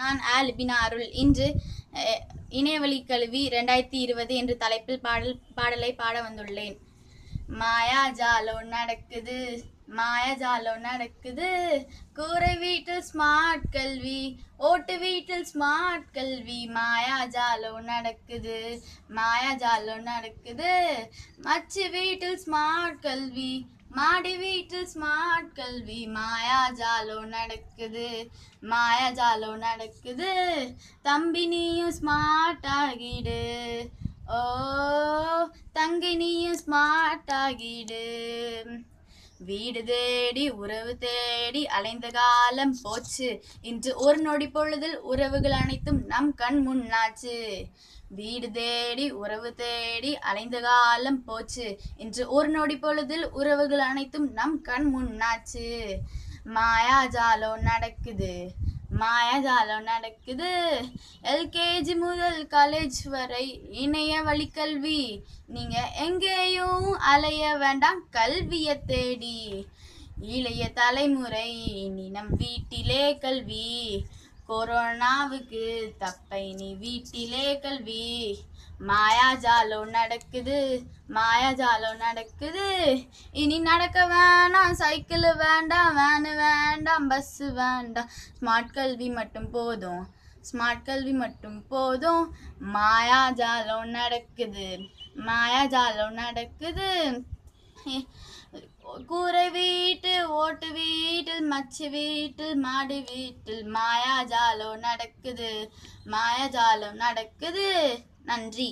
நான் ஆல்பினா அருள். இன்று இணையவழி கல்வி 2020 என்ற தலைப்பில் பாடலை பாட வந்துள்ளேன். மாயாஜாலம் நடக்குது, மாயாஜாலம் நடக்குது, கூரை வீட்டில் ஸ்மார்ட் கல்வி, ஓட்டு வீட்டில் ஸ்மார்ட் கல்வி. மாயாஜாலம் நடக்குது, மாயாஜாலம் நடக்குது, மச்சு வீட்டில் ஸ்மார்ட் கல்வி, மாடி வீட்டில் ஸ்மார்ட் கல்வி. மாயாஜாலம் நடக்குது, மாயாஜாலம் நடக்குது, தம்பி நீயும் ஸ்மார்ட் ஆகிடு, ஓ தங்கை நீயும் ஸ்மார்ட் ஆகிடு. வீடு தேடி உறவு தேடி அலைந்த காலம் போச்சு, இன்று ஒரு நொடி பொழுதில் உறவுகள் அனைத்தும் நம் கண் முன்னாச்சு. வீடு தேடி உறவு தேடி அலைந்த காலம் போச்சு, இன்று ஒரு நொடி பொழுதில் உறவுகள் அனைத்தும் நம் கண் முன்னாச்சு. மாயாஜாலம் நடக்குது, மாயாஜாலம் நடக்குது, எல்கேஜி முதல் காலேஜ் வரை இணைய வழி கல்வி. நீங்க எங்கேயும் அலைய வேண்டாம் கல்வியை தேடி. இளைய தலைமுறை நீ நம் வீட்டிலே கல்வி, கொரோனாவுக்கு தப்பை நீ வீட்டிலே கல்வி. மாயாஜாலம் நடக்குது, மாயாஜாலம் நடக்குது, இனி நடக்க வேணாம் சைக்கிள் வேண்டாம், வேனு வேண்டாம், பஸ்ஸு வேண்டாம், ஸ்மார்ட் கல்வி மட்டும் போதும், ஸ்மார்ட் கல்வி மட்டும் போதும். மாயாஜாலம் நடக்குது, மாயாஜாலம் நடக்குது, கூரை வீட்டில் ஓட்டு வீட்டில் மச்சு வீட்டில் மாடி வீட்டில். மாயாஜாலம் நடக்குது, மாயாஜாலம் நடக்குது. நன்றி.